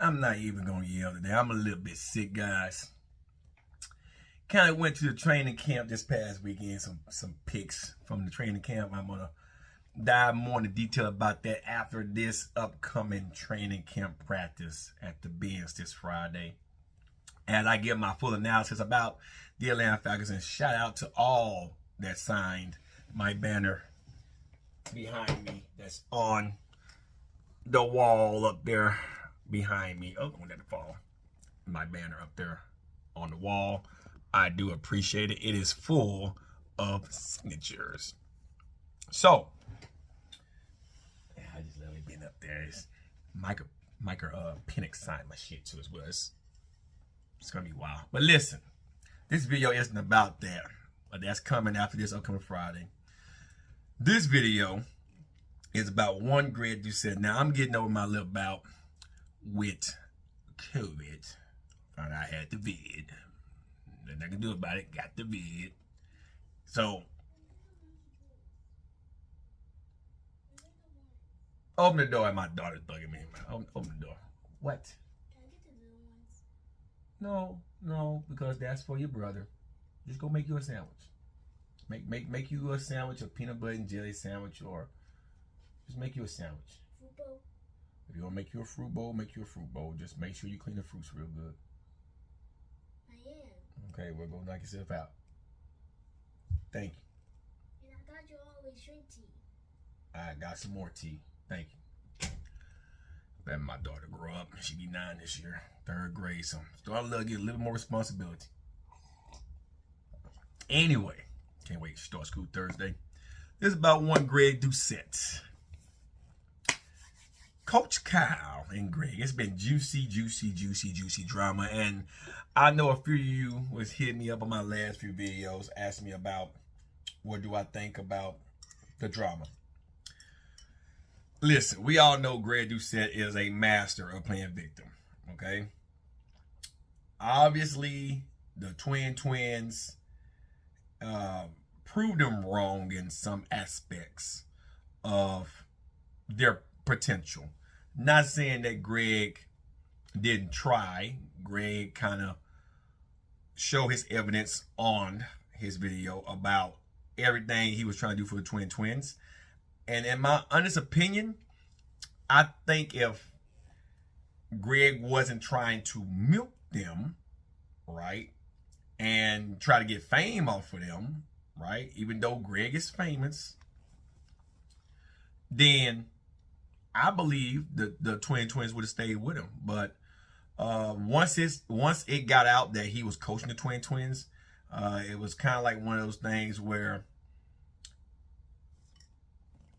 I'm not even gonna yell today. I'm a little bit sick, guys. Kind of went to the training camp this past weekend. Some pics from the training camp. I'm gonna dive more into detail about that after this upcoming training camp practice at the Benz this Friday. And I give my full analysis about the Atlanta Falcons, and shout out to all that signed my banner behind me that's on the wall up there behind me. Oh, don't let it fall. My banner up there on the wall. I do appreciate it. It is full of signatures. So, yeah, I just love it being up there. It's Micah Penix signed my shit too as well. It's gonna be wild. But listen, this video isn't about that. But that's coming after this upcoming Friday. This video is about one Greg Doucette. Now, I'm getting over my little bout with COVID. Found out I had the vid. Nothing I can do about it. Got the vid. So, open the door, and my daughter's bugging me. Open the door. What? Can I get the little ones? No, because that's for your brother. Just go make you a sandwich. Make you a sandwich, a peanut butter and jelly sandwich, or just make you a sandwich. Fruit bowl? If you want to make you a fruit bowl, make you a fruit bowl. Just make sure you clean the fruits real good. I am. Okay, we'll go knock yourself out. Thank you. And I thought you always drink tea. I got some more tea. Thank you. Let my daughter grow up. She be 9 this year, 3rd grade, so starting to get a little more responsibility. Anyway, can't wait to start school Thursday. This is about one Greg Doucette. Coach Kyle and Greg. It's been juicy drama. And I know a few of you was hitting me up on my last few videos, asking me about what do I think about the drama. Listen, we all know Greg Doucette is a master of playing victim, okay? Obviously, the twins proved them wrong in some aspects of their potential. Not saying that Greg didn't try. Greg kind of showed his evidence on his video about everything he was trying to do for the twins. And in my honest opinion, I think if Greg wasn't trying to milk them, right, and try to get fame off of them, right, even though Greg is famous, then I believe the twins would have stayed with him. But once it got out that he was coaching the twins, it was kind of like one of those things where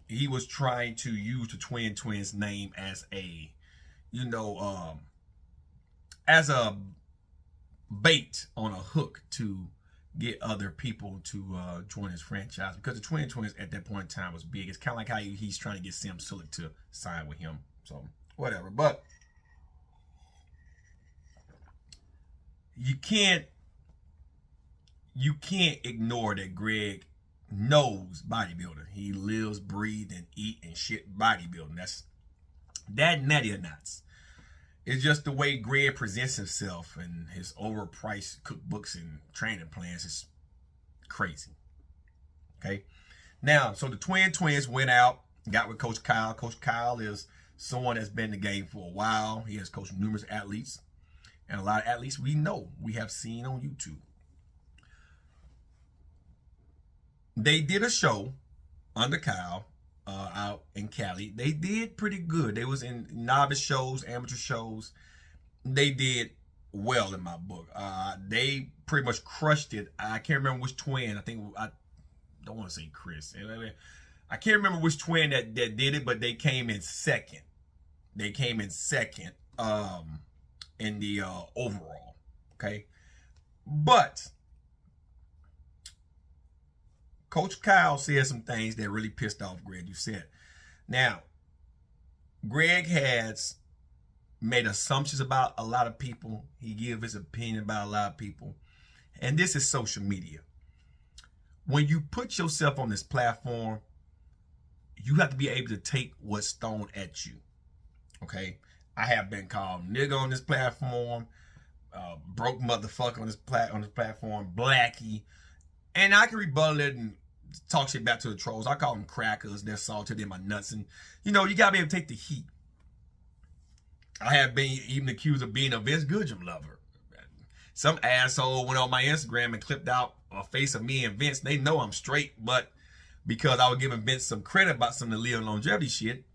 he was trying to use the twins name as a, as a bait on a hook to get other people to join his franchise, because the twins at that point in time was big. It's kind of like how he's trying to get Sam Sulek to sign with him. So whatever, but you can't ignore that Greg knows bodybuilding. He lives, breathes, and eat and shit bodybuilding. That's that nutty or nuts. It's just the way Greg presents himself, and his overpriced cookbooks and training plans is crazy. Okay. Now, so the twins went out, got with Coach Kyle. Coach Kyle is someone that's been in the game for a while. He has coached numerous athletes, and a lot of athletes we have seen on YouTube. They did a show under Kyle out in Cali. They did pretty good. They was in novice shows, amateur shows. They did well in my book. They pretty much crushed it. I can't remember which twin. I don't want to say Chris. I can't remember which twin that did it, but they came in second. They came in second in the overall. Okay, but Coach Kyle said some things that really pissed off Greg Doucette. Now, Greg has made assumptions about a lot of people. He gives his opinion about a lot of people. And this is social media. When you put yourself on this platform, you have to be able to take what's thrown at you. Okay? I have been called nigga on this platform, broke motherfucker on this platform, blackie, and I can rebuttal it and talk shit back to the trolls. I call them crackers. They're salted in my nuts, and you know you gotta be able to take the heat. I have been even accused of being a Vince Goodrum lover. Some asshole went on my Instagram and clipped out a face of me and Vince. They know I'm straight, but because I was giving Vince some credit about some of the Leo longevity shit,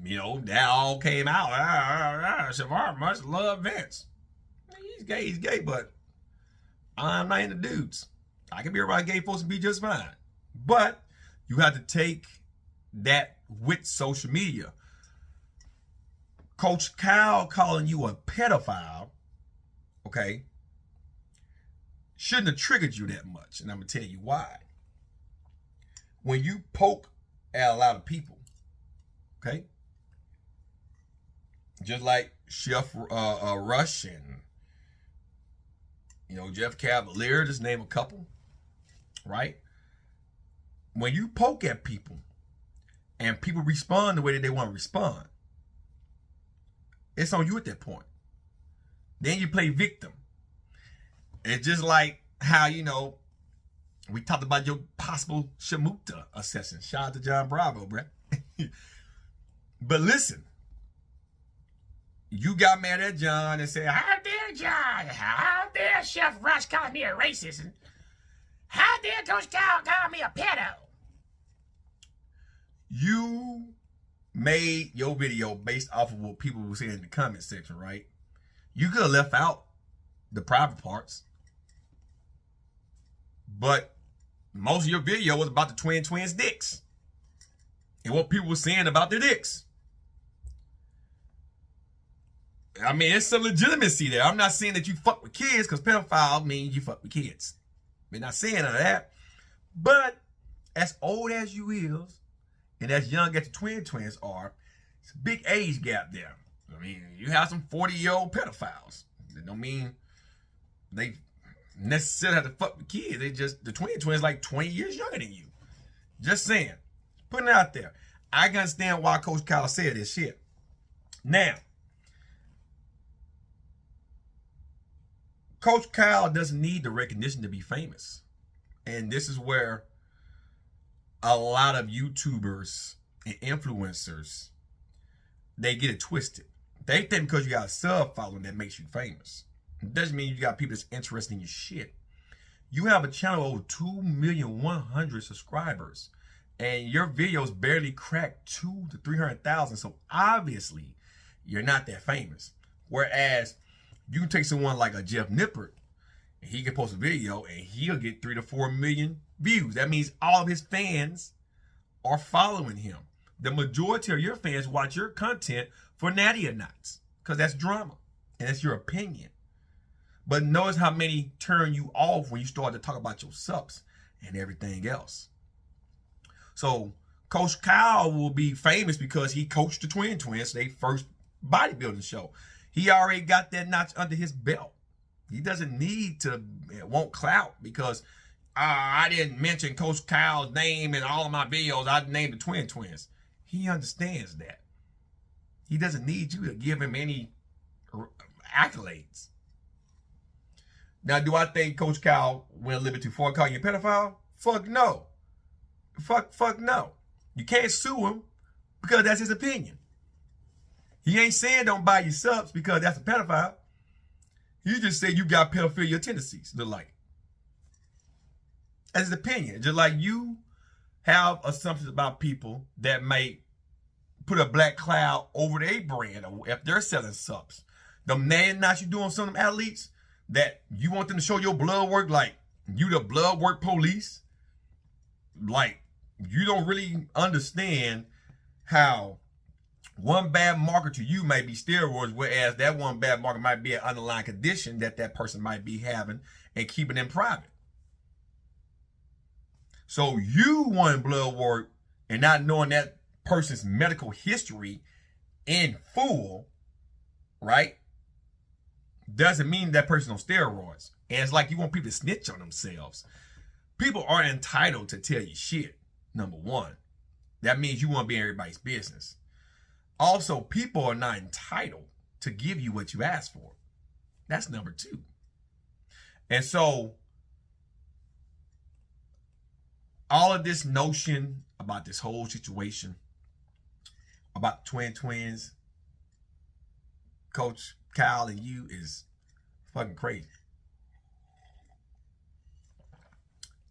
you know, that all came out. Savar must love Vince. He's gay, but I'm not into dudes. I can be around gay folks and be just fine. But you have to take that with social media. Coach Kyle calling you a pedophile, okay, shouldn't have triggered you that much. And I'm going to tell you why. When you poke at a lot of people, okay, just like Chef Rush and, you know, Jeff Cavalier, just name a couple, right? When you poke at people and people respond the way that they want to respond, it's on you at that point. Then you play victim. It's just like how, you know, we talked about your possible Shamuta assassin. Shout out to John Bravo, bruh. But listen, you got mad at John and said, how dare John? How dare Chef Rush call me a racist? And how dare Coach Kyle call me a pedo? You made your video based off of what people were saying in the comment section, right? You could have left out the private parts. But most of your video was about the twins' dicks. And what people were saying about their dicks. I mean, it's some legitimacy there. I'm not saying that you fuck with kids, because pedophile means you fuck with kids. We're not saying none of that. But as old as you is, and as young as the twins are, it's a big age gap there. I mean, you have some 40-year-old pedophiles. That don't mean they necessarily have to fuck with kids. They just, the twins like 20 years younger than you. Just saying. Putting it out there. I can understand why Coach Kyle said this shit. Now, Coach Kyle doesn't need the recognition to be famous. And this is where a lot of YouTubers and influencers, they get it twisted. They think because you got a sub following that makes you famous. It doesn't mean you got people that's interested in your shit. You have a channel over 2,100,000 subscribers, and your videos barely crack 200,000 to 300,000. So obviously, you're not that famous. Whereas you can take someone like a Jeff Nippert, and he can post a video, and he'll get 3 to 4 million views. That means all of his fans are following him. The majority of your fans watch your content for natty or nots, because that's drama, and that's your opinion. But notice how many turn you off when you start to talk about your subs and everything else. So Coach Kyle will be famous because he coached the twins, their first bodybuilding show. He already got that notch under his belt. He doesn't need to want clout because I didn't mention Coach Kyle's name in all of my videos. I named the twins. He understands that. He doesn't need you to give him any accolades. Now, do I think Coach Kyle went a little bit too far calling you a pedophile? Fuck no. Fuck no. You can't sue him because that's his opinion. He ain't saying don't buy your subs because that's a pedophile. He just said you got pedophilia tendencies, look like. That's his opinion. Just like you have assumptions about people that may put a black cloud over their brand or if they're selling subs. Them not you doing some of them athletes that you want them to show your blood work like you the blood work police. Like you don't really understand how one bad marker to you may be steroids, whereas that one bad marker might be an underlying condition that that person might be having and keeping it in private. So you wanting blood work and not knowing that person's medical history in full, right, doesn't mean that person on steroids. And it's like you want people to snitch on themselves. People aren't entitled to tell you shit, number one. That means you want to be in everybody's business. Also, people are not entitled to give you what you ask for. That's number 2. And so, all of this notion about this whole situation, about twins, Coach Kyle and you, is fucking crazy.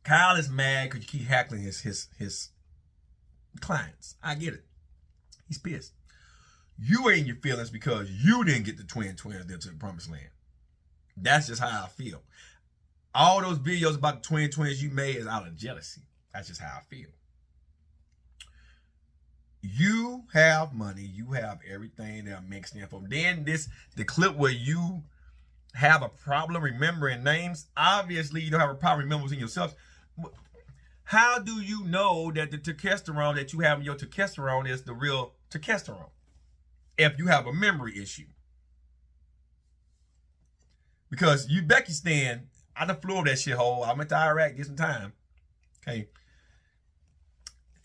Kyle is mad because you keep heckling his clients. I get it. He's pissed. You are in your feelings because you didn't get the twins there to the promised land. That's just how I feel. All those videos about the twins you made is out of jealousy. That's just how I feel. You have money. You have everything that makes them from. Then the clip where you have a problem remembering names. Obviously, you don't have a problem remembering yourself. How do you know that the testosterone that you have in your testosterone is the real testosterone? If you have a memory issue. Because Uzbekistan, I done flew over that shithole. I went to Iraq, get some time. Okay.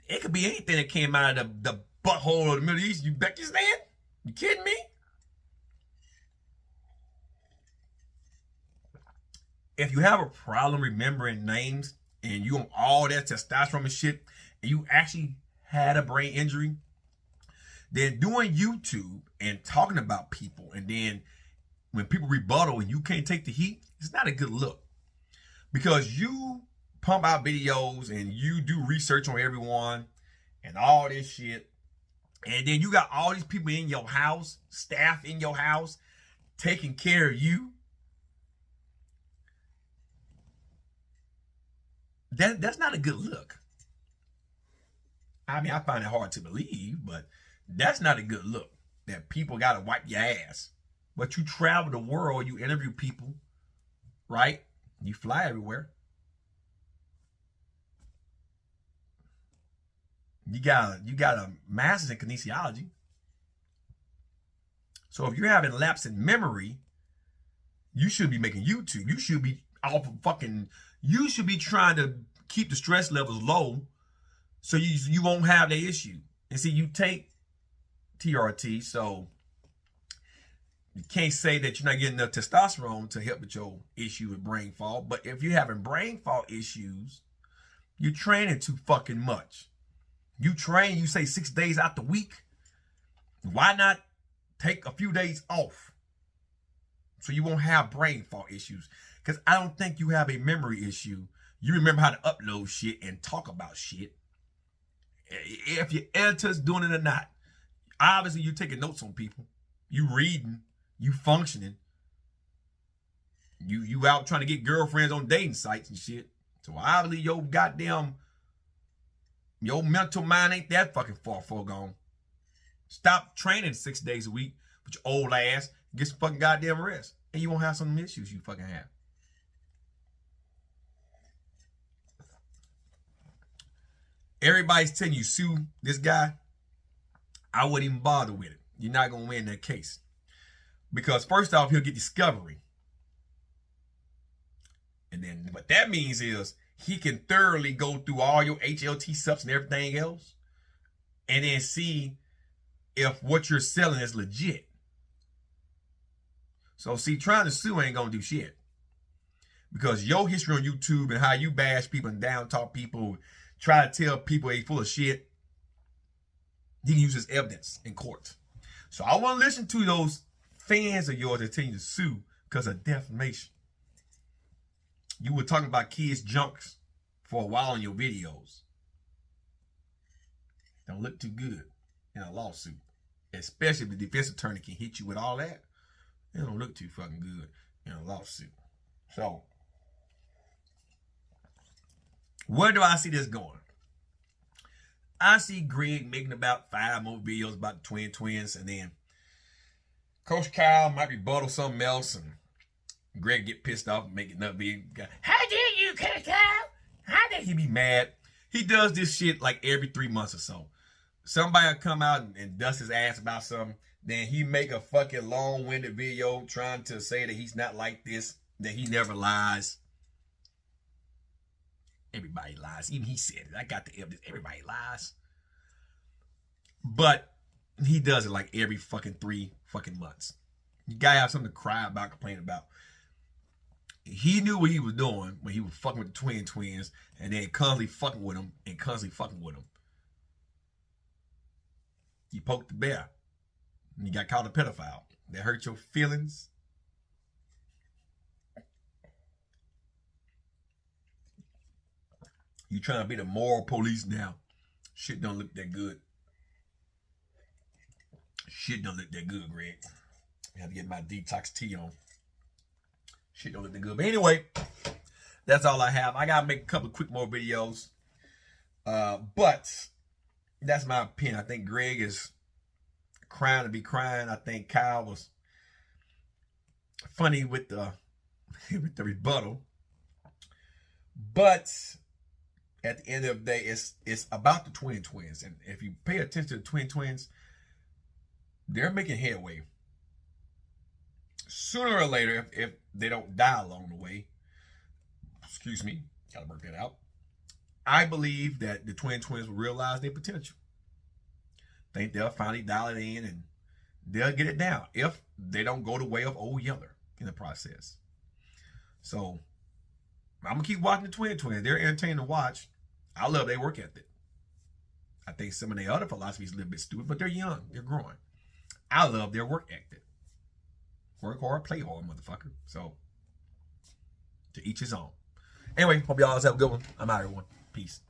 It could be anything that came out of the butthole of the Middle East. Uzbekistan? You kidding me? If you have a problem remembering names and you on all that testosterone and shit, and you actually had a brain injury, then doing YouTube and talking about people, and then when people rebuttal and you can't take the heat, it's not a good look. Because you pump out videos and you do research on everyone and all this shit, and then you got all these people in your house, staff in your house, taking care of you. That's not a good look. I mean, I find it hard to believe, but that's not a good look. That people got to wipe your ass. But you travel the world, you interview people, right? You fly everywhere. You got a master's in kinesiology. So if you're having lapse in memory, you should be making YouTube. You should be you should be trying to keep the stress levels low so you won't have the issue. And see, you take TRT, so you can't say that you're not getting enough testosterone to help with your issue with brain fog. But if you're having brain fog issues, you're training too fucking much. You train, you say 6 days out the week. Why not take a few days off so you won't have brain fog issues? Because I don't think you have a memory issue. You remember how to upload shit and talk about shit. If your editor's doing it or not. Obviously, you're taking notes on people. You reading. You functioning. You out trying to get girlfriends on dating sites and shit. So obviously, your mental mind ain't that fucking far gone. Stop training 6 days a week with your old ass. Get some fucking goddamn rest. And you won't have some issues you fucking have. Everybody's telling you, sue this guy. I wouldn't even bother with it. You're not going to win that case. Because first off, he'll get discovery. And then what that means is he can thoroughly go through all your HLT subs and everything else. And then see if what you're selling is legit. So see, trying to sue ain't going to do shit. Because your history on YouTube and how you bash people and down talk people, try to tell people they full of shit, he can use his evidence in court. So I want to listen to those fans of yours that tell you to sue because of defamation. You were talking about kids' junks for a while in your videos. Don't look too good in a lawsuit. Especially if the defense attorney can hit you with all that. It don't look too fucking good in a lawsuit. So, where do I see this going? I see Greg making about 5 more videos about the twins, and then Coach Kyle might rebuttal something else, and Greg get pissed off and make another video. How dare you, Coach Kyle? How dare he be mad? He does this shit like every 3 months or so. Somebody will come out and dust his ass about something, then he make a fucking long-winded video trying to say that he's not like this, that he never lies. Everybody lies. Even he said it. I got the evidence. Everybody lies. But he does it like every fucking 3 fucking months. You gotta have something to cry about, complain about. He knew what he was doing when he was fucking with the twins and then constantly fucking with them and constantly fucking with them. You poked the bear. And you got called a pedophile. That hurt your feelings. You trying to be the moral police now. Shit don't look that good. Shit don't look that good, Greg. I have to get my detox tea on. Shit don't look that good. But anyway, that's all I have. I gotta make a couple of quick more videos. But that's my opinion. I think Greg is crying to be crying. I think Kyle was funny with the with the rebuttal. But at the end of the day, it's about the twins. And if you pay attention to the twins, they're making headway. Sooner or later, if they don't die along the way, excuse me, gotta work that out. I believe that the twins will realize their potential. Think they'll finally dial it in and they'll get it down if they don't go the way of old Yeller in the process. So I'm gonna keep watching the twins. They're entertaining to watch. I love their work ethic. I think some of their other philosophies are a little bit stupid, but they're young, they're growing. I love their work ethic. Work hard, play hard, motherfucker. So, to each his own. Anyway, hope y'all have a good one. I'm out, everyone. Peace.